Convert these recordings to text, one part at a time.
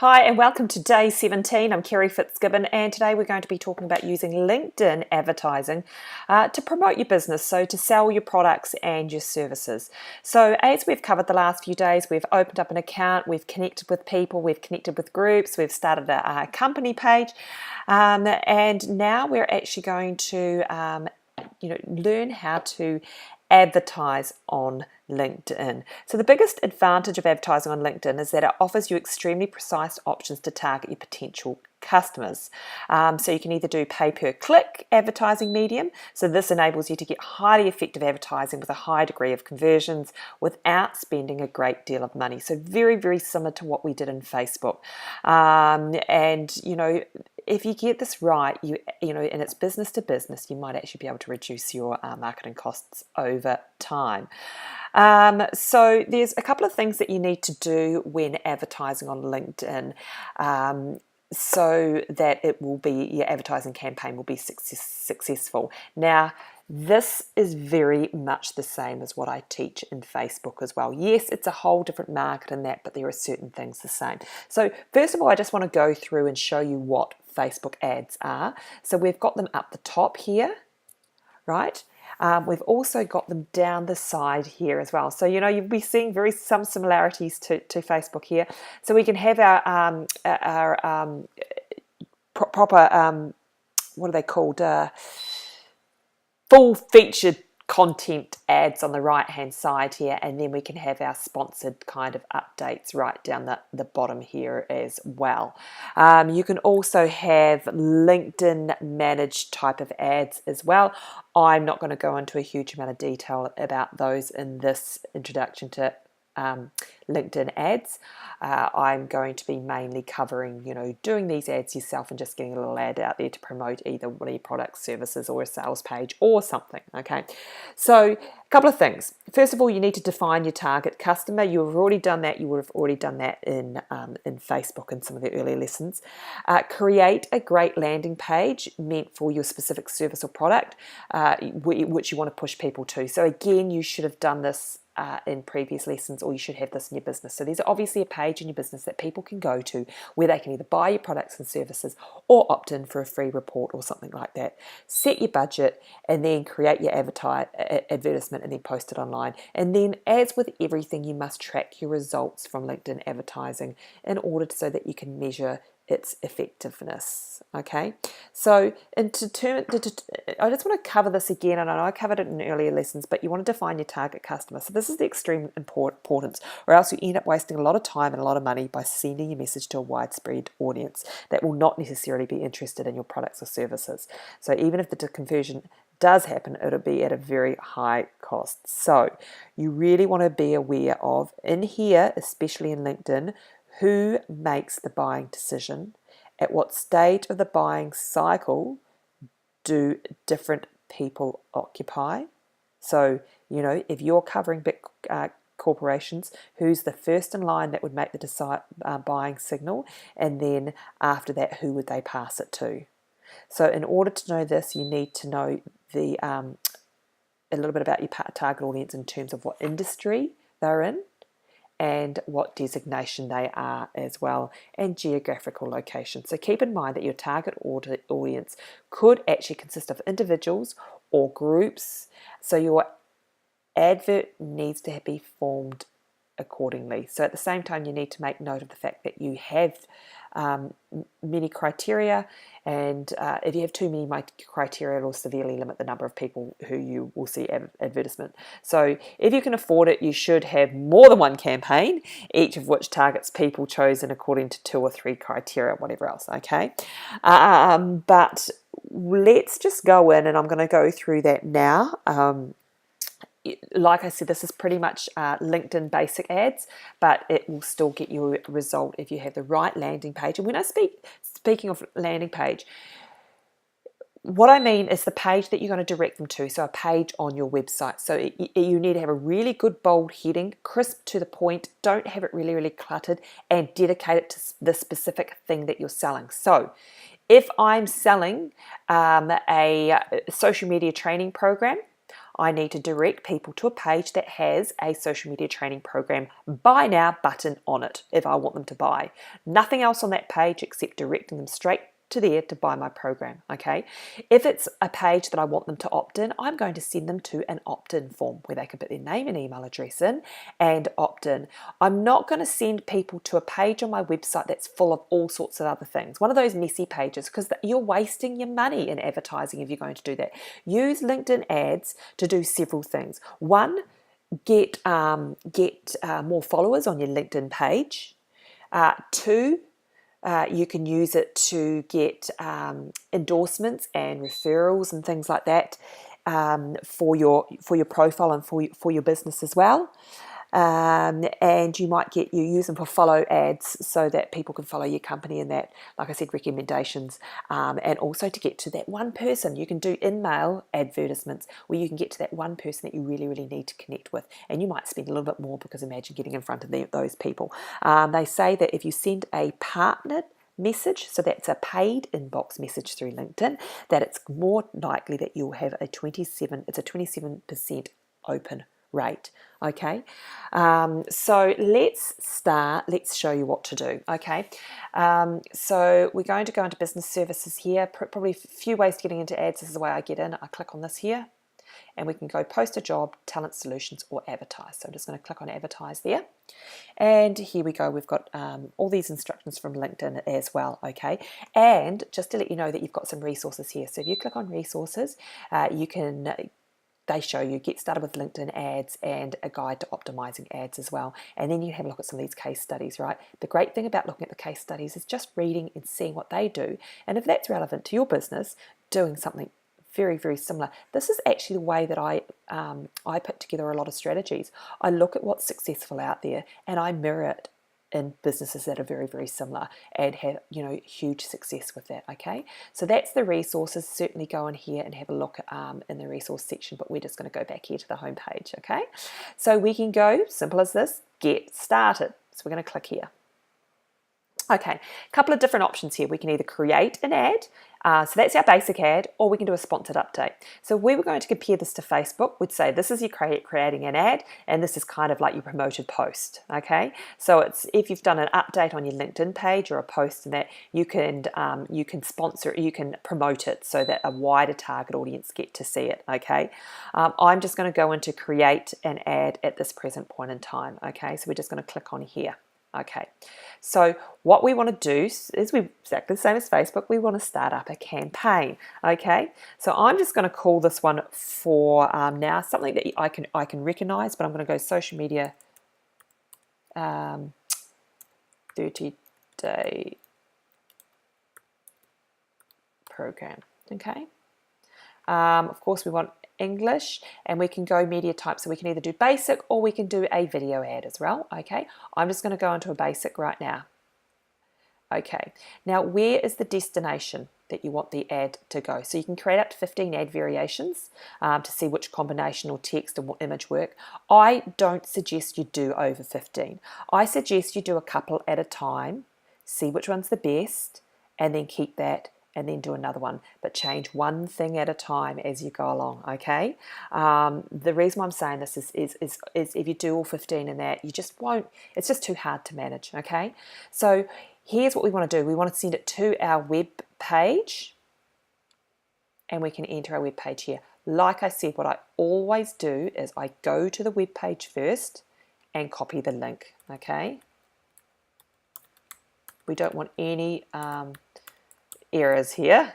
Hi and welcome to day 17. I'm Kerry Fitzgibbon and today we're going to be talking about using LinkedIn advertising to promote your business, so to sell your products and your services. So as we've covered the last few days, we've opened up an account, we've connected with people, we've connected with groups, we've started a company page, and now we're actually going to learn how to advertise on LinkedIn. So the biggest advantage of advertising on LinkedIn is that it offers you extremely precise options to target your potential customers. So you can either do pay-per-click advertising medium, so this enables you to get highly effective advertising with a high degree of conversions without spending a great deal of money. So very, very similar to what we did in Facebook. If you get this right, and it's business to business, you might actually be able to reduce your marketing costs over time. So there's a couple of things that you need to do when advertising on LinkedIn, so that your advertising campaign will be successful. Now, this is very much the same as what I teach in Facebook as well. Yes, it's a whole different market in that, but there are certain things the same. So first of all, I just want to go through and show you what Facebook ads are. So we've got them up the top here, right? We've also got them down the side here as well. So, you'll be seeing some similarities to Facebook here. So we can have our proper, what are they called? Full featured content ads on the right hand side here, and then we can have our sponsored kind of updates right down the bottom here as well. You can also have LinkedIn managed type of ads as well. I'm not going to go into a huge amount of detail about those in this introduction to LinkedIn ads. I'm going to be mainly covering, doing these ads yourself and just getting a little ad out there to promote either one of your products, services, or a sales page or something. Okay, so a couple of things. First of all, you need to define your target customer. You have already done that. You would have already done that in Facebook in some of the earlier lessons. Create a great landing page meant for your specific service or product, which you want to push people to. So again, you should have done this in previous lessons, or you should have this in your business. So there's obviously a page in your business that people can go to where they can either buy your products and services or opt in for a free report or something like that. Set your budget and then create your advertisement and then post it online. And then, as with everything, you must track your results from LinkedIn advertising in order so that you can measure its effectiveness. Okay, so I just want to cover this again, and I know I covered it in earlier lessons, but you want to define your target customer. So this is the extreme importance, or else you end up wasting a lot of time and a lot of money by sending your message to a widespread audience that will not necessarily be interested in your products or services. So even if the conversion does happen, it'll be at a very high cost. So you really want to be aware of, in here, especially in LinkedIn, who makes the buying decision, at what stage of the buying cycle do different people occupy. So, if you're covering big corporations, who's the first in line that would make the buying signal, and then after that, who would they pass it to? So in order to know this, you need to know a little bit about your target audience in terms of what industry they're in, and what designation they are as well, and geographical location. So keep in mind that your target audience could actually consist of individuals or groups. So your advert needs to be formed accordingly. So at the same time, you need to make note of the fact that you have many criteria, and if you have too many criteria, it will severely limit the number of people who you will see advertisement. So if you can afford it, you should have more than one campaign, each of which targets people chosen according to 2 or 3 criteria, whatever else, okay? But let's just go in, and I'm going to go through that now. Like I said, this is pretty much LinkedIn basic ads, but it will still get you a result if you have the right landing page. And when I speaking of landing page, what I mean is the page that you're going to direct them to, so a page on your website. So you need to have a really good bold heading, crisp to the point, don't have it really, really cluttered, and dedicate it to the specific thing that you're selling. So if I'm selling a social media training program, I need to direct people to a page that has a social media training program buy now button on it if I want them to buy. Nothing else on that page except directing them straight to there to buy my program, okay? If it's a page that I want them to opt in, I'm going to send them to an opt-in form where they can put their name and email address in and opt in. I'm not going to send people to a page on my website that's full of all sorts of other things. One of those messy pages, because you're wasting your money in advertising if you're going to do that. Use LinkedIn ads to do several things. One, get more followers on your LinkedIn page. Two, you can use it to get endorsements and referrals and things like that for your profile and for your business as well. And you use them for follow ads so that people can follow your company and that, like I said, recommendations, and also to get to that one person. You can do in-mail advertisements where you can get to that one person that you really, really need to connect with, and you might spend a little bit more because imagine getting in front of those people. They say that if you send a partnered message, so that's a paid inbox message through LinkedIn, that it's more likely that you'll have a 27% open rate. Okay, so let's show you what to do. Okay, so we're going to go into business services here. Probably a few ways to getting into ads. This is the way I get in. I click on this here and we can go post a job, talent solutions, or advertise. So I'm just going to click on advertise there. And here we go. We've got all these instructions from LinkedIn as well. Okay, and just to let you know that you've got some resources here. So if you click on resources, they show you get started with LinkedIn ads and a guide to optimizing ads as well. And then you have a look at some of these case studies, right? The great thing about looking at the case studies is just reading and seeing what they do. And if that's relevant to your business, doing something very, very similar. This is actually the way that I put together a lot of strategies. I look at what's successful out there and I mirror it in businesses that are very, very similar and have, huge success with that. Okay, so that's the resources. Certainly go in here and have a look in the resource section, but we're just going to go back here to the home page. Okay, so we can go simple as this, get started. So we're going to click here. Okay, a couple of different options here. We can either create an ad, so that's our basic ad, or we can do a sponsored update. So we were going to compare this to Facebook. We'd say this is you creating an ad, and this is kind of like your promoted post. Okay, so it's if you've done an update on your LinkedIn page or a post in that, you can sponsor, you can promote it so that a wider target audience get to see it. Okay, I'm just going to go into create an ad at this present point in time. Okay, so we're just going to click on here. Okay, so what we want to do is exactly the same as Facebook. We want to start up a campaign. Okay, so I'm just going to call this one for now something that I can recognize, but I'm going to go social media 30-day program. Okay, of course we want English, and we can go media type, so we can either do basic or we can do a video ad as well. Okay, I'm just going to go into a basic right now. Okay, now where is the destination that you want the ad to go? So you can create up to 15 ad variations to see which combination or text and what image work. I don't suggest you do over 15. I suggest you do a couple at a time, see which one's the best, and then keep that and then do another one, but change one thing at a time as you go along. Okay, the reason why I'm saying this is if you do all 15 in that, you just won't, it's just too hard to manage. Okay, so here's what we want to do. We want to send it to our web page, and we can enter our web page here. Like I said, what I always do is I go to the web page first and copy the link. Okay, we don't want any errors here.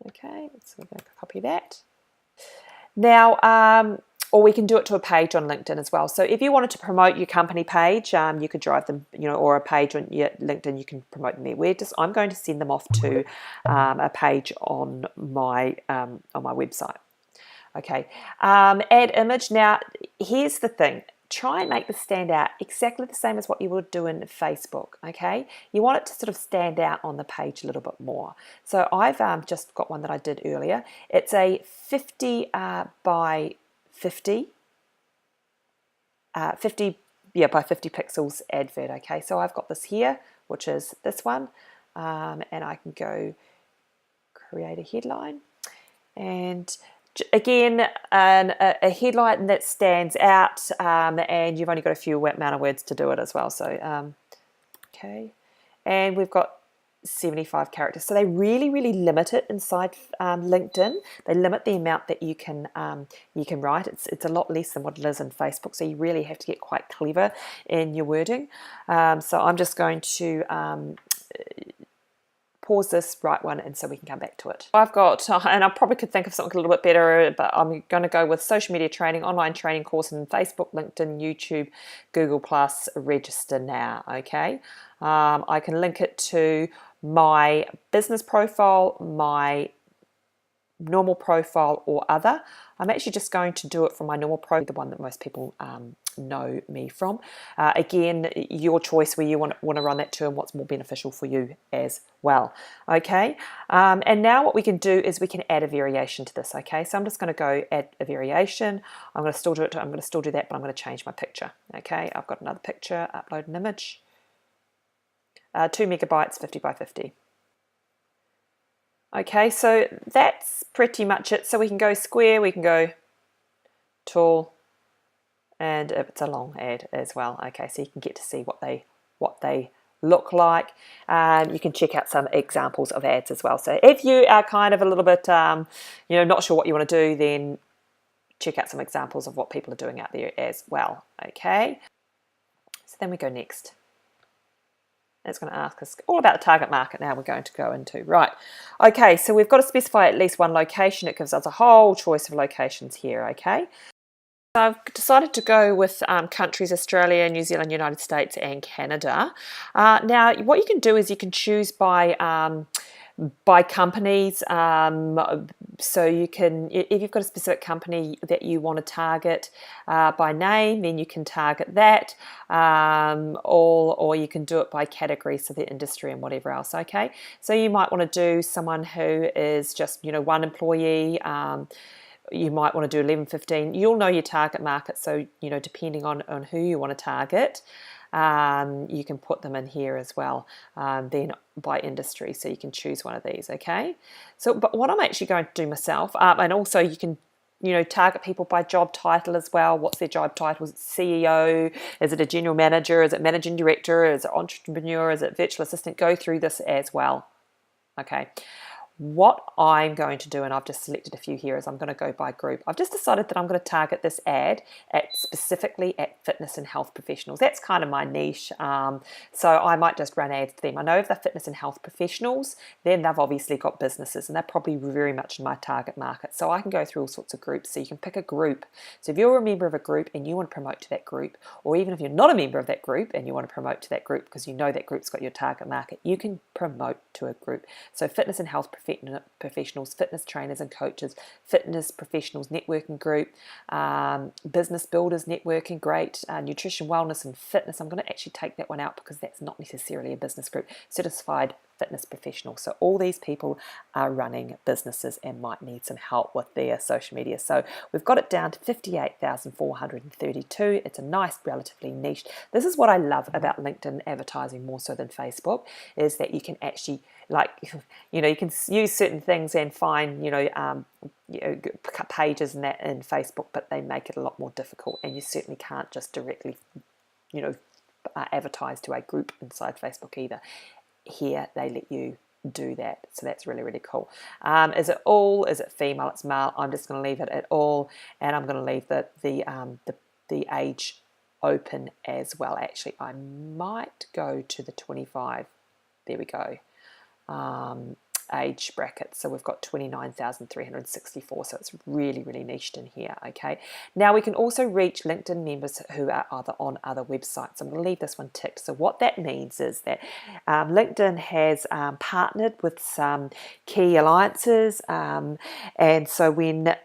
Okay, so we're going to copy that. Now, or we can do it to a page on LinkedIn as well. So if you wanted to promote your company page, you could drive them, or a page on your LinkedIn, you can promote them there. I'm going to send them off to a page on my website. Okay, add image. Now, here's the thing. Try and make this stand out exactly the same as what you would do in Facebook. Okay, you want it to sort of stand out on the page a little bit more. So I've just got one that I did earlier. It's a 50 by 50 by 50 pixels advert. Okay, so I've got this here, which is this one, and I can go create a headline, and Again, a headline that stands out, and you've only got a few amount of words to do it as well. So, okay, and we've got 75 characters. So they really limit it inside LinkedIn. They limit the amount that you can write. It's a lot less than what it is in Facebook. So you really have to get quite clever in your wording. So I'm just going to pause this, write one, and so we can come back to it. I've got, and I probably could think of something a little bit better, but I'm going to go with social media training, online training course in Facebook, LinkedIn, YouTube, Google+, register now, okay? I can link it to my business profile, my normal profile, or other. I'm actually just going to do it from my normal profile, the one that most people know me from. Again, your choice where you want to run that to and what's more beneficial for you as well. Okay, and now what we can do is we can add a variation to this. Okay, so I'm just going to go add a variation. I'm going to still do it. I'm going to still do that, but I'm going to change my picture. Okay, I've got another picture. Upload an image. 2 megabytes, 50 by 50. Okay, so that's pretty much it. So we can go square, we can go tall, and if it's a long ad as well. Okay, so you can get to see what they look like. You can check out some examples of ads as well. So if you are kind of a little bit, not sure what you want to do, then check out some examples of what people are doing out there as well. Okay, so then we go next. It's going to ask us all about the target market now we're going to go into. Right, okay, so we've got to specify at least one location. It gives us a whole choice of locations here, okay? So I've decided to go with countries Australia, New Zealand, United States and Canada. Now, what you can do is you can choose by companies. So you can, if you've got a specific company that you want to target by name, then you can target that, or you can do it by category, so the industry and whatever else. Okay, so you might want to do someone who is just one employee. You might want to do 11, 15. You'll know your target market, so depending on who you want to target, you can put them in here as well, then by industry, so you can choose one of these. Okay, so but what I'm actually going to do myself, and also you can target people by job title as well. What's their job title? Is it CEO? Is it a general manager? Is it managing director? Is it entrepreneur? Is it virtual assistant? Go through this as well. Okay. What I'm going to do, and I've just selected a few here, is I'm going to go by group. I've just decided that I'm going to target this ad specifically at fitness and health professionals. That's kind of my niche, so I might just run ads to them. I know if they're fitness and health professionals, then they've obviously got businesses, and they're probably very much in my target market. So I can go through all sorts of groups. So you can pick a group. So if you're a member of a group and you want to promote to that group, or even if you're not a member of that group and you want to promote to that group because you know that group's got your target market, you can promote to a group. So fitness and health professionals, fitness trainers and coaches, fitness professionals networking group, business builders networking, great, nutrition, wellness and fitness. I'm going to actually take that one out because that's not necessarily a business group. Certified fitness professionals. So all these people are running businesses and might need some help with their social media. So we've got it down to 58,432. It's a nice, relatively niche. This is what I love about LinkedIn advertising more so than Facebook, is that you can actually, you can use certain things and find, pages and that in Facebook, but they make it a lot more difficult, and you certainly can't just directly, advertise to a group inside Facebook either. Here they let you do that, so that's really cool. Is it all? Is it female? It's male. I'm just going to leave it at all, and I'm going to leave the age open as well. Actually, I might go to the 25. There we go. Age bracket. So we've got 29,364. So it's really niched in here. Okay. Now we can also reach LinkedIn members who are on other websites. I'm going to leave this one ticked. So what that means is that LinkedIn has partnered with some key alliances, and so when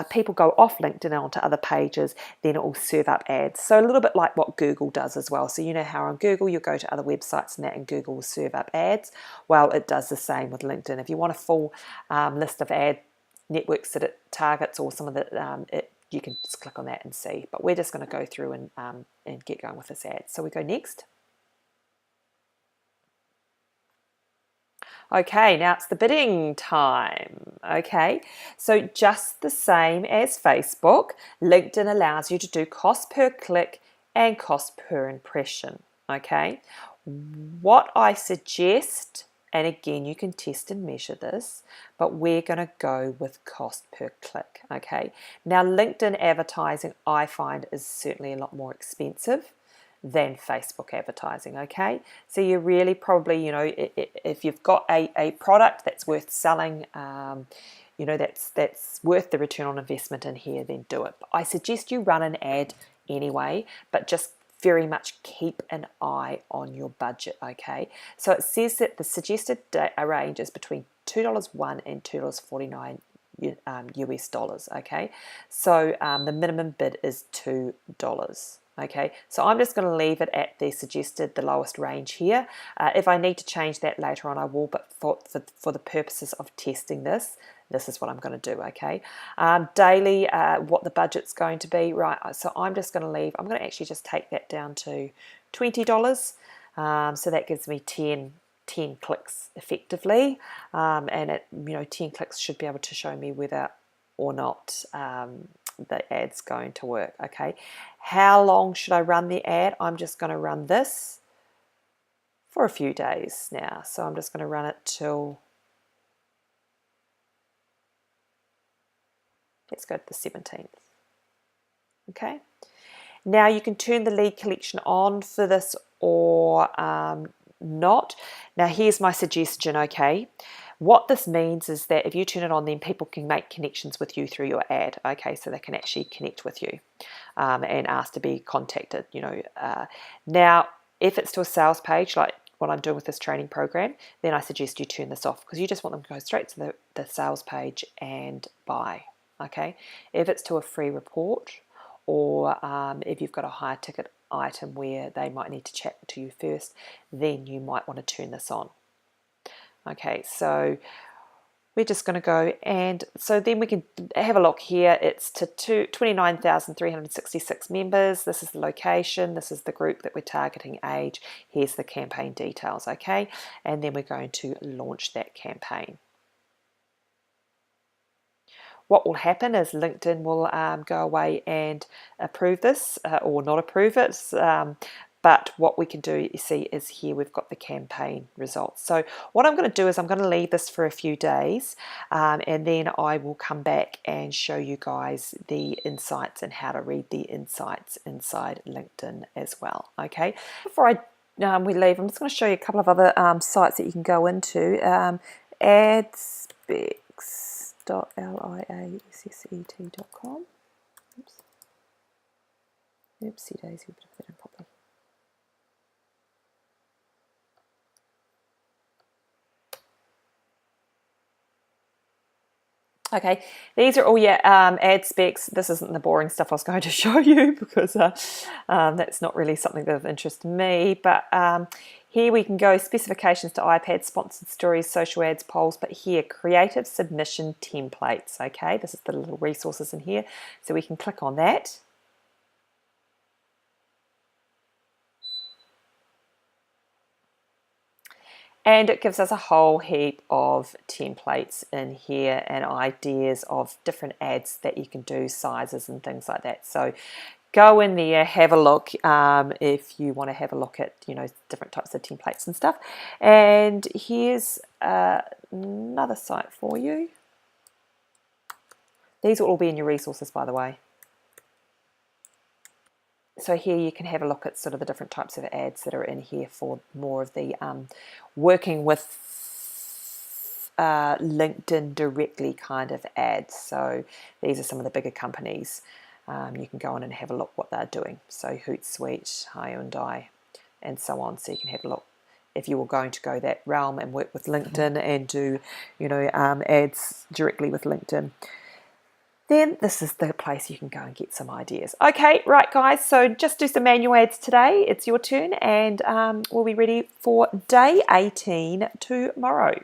people go off LinkedIn onto other pages, then it will serve up ads. So a little bit like what Google does as well. So you know how on Google you go to other websites and that, and Google will serve up ads. Well, it does the same with LinkedIn. If you want a full list of ad networks that it targets, or some of the you can just click on that and see. But we're just going to go through and get going with this ad. So we go next. Okay, now it's the bidding time. Okay, so just the same as Facebook, LinkedIn allows you to do cost per click and cost per impression. Okay, what I suggest, and again, you can test and measure this, but we're going to go with cost per click. Okay, now LinkedIn advertising I find is certainly a lot more expensive than Facebook advertising. Okay, so you really probably, you know, if you've got a product that's worth selling, you know, that's worth the return on investment in here, then do it. But I suggest you run an ad anyway, but just very much keep an eye on your budget. Okay, so it says that the suggested range is between $2.01 and $2.49 US dollars. Okay, so the minimum bid is $2. Okay, so I'm just going to leave it at the suggested, the lowest range here. If I need to change that later on, I will, but for the purposes of testing this, this is what I'm going to do. Okay, daily, what the budget's going to be, right? So I'm just going to leave, I'm going to actually just take that down to $20. So that gives me 10 clicks effectively, and it, you know, 10 clicks should be able to show me whether or not the ad's going to work. Okay, how long should I run the ad? I'm just going to run this for a few days now, so I'm just going to run it till, let's go to the 17th. Okay, now you can turn the lead collection on for this or not. Now here's my suggestion. Okay, what this means is that if you turn it on, then people can make connections with you through your ad. Okay, so they can actually connect with you and ask to be contacted. You know, now if it's to a sales page like what I'm doing with this training program, then I suggest you turn this off because you just want them to go straight to the sales page and buy. Okay, if it's to a free report or if you've got a higher ticket item where they might need to chat to you first, then you might want to turn this on. Okay, so we're just going to go, and so then we can have a look here. It's to 29,366 members. This is the location, this is the group that we're targeting, age, here's the campaign details. Okay, and then we're going to launch that campaign. What will happen is LinkedIn will go away and approve this or not approve it. But what we can do, you see, is here we've got the campaign results. So what I'm going to do is I'm going to leave this for a few days and then I will come back and show you guys the insights and how to read the insights inside LinkedIn as well. Okay, before we leave, I'm just going to show you a couple of other sites that you can go into. adspecs.liasset.com. Oops. Oopsie daisy, put that in properly. Okay, these are all your ad specs. This isn't the boring stuff I was going to show you because that's not really something that of interest to me. But here we can go specifications to iPad, sponsored stories, social ads, polls, but here creative submission templates. Okay, this is the little resources in here. So we can click on that. And it gives us a whole heap of templates in here and ideas of different ads that you can do, sizes and things like that. So go in there, have a look if you want to have a look at, you know, different types of templates and stuff. And here's another site for you. These will all be in your resources, by the way. So here you can have a look at sort of the different types of ads that are in here for more of the working with LinkedIn directly kind of ads. So these are some of the bigger companies. You can go in and have a look what they're doing. So Hootsuite, Hyundai, and so on. So you can have a look if you were going to go that realm and work with LinkedIn and do, you know, ads directly with LinkedIn. Then this is the place you can go and get some ideas. Okay, right guys, so just do some manual ads today. It's your turn and we'll be ready for day 18 tomorrow.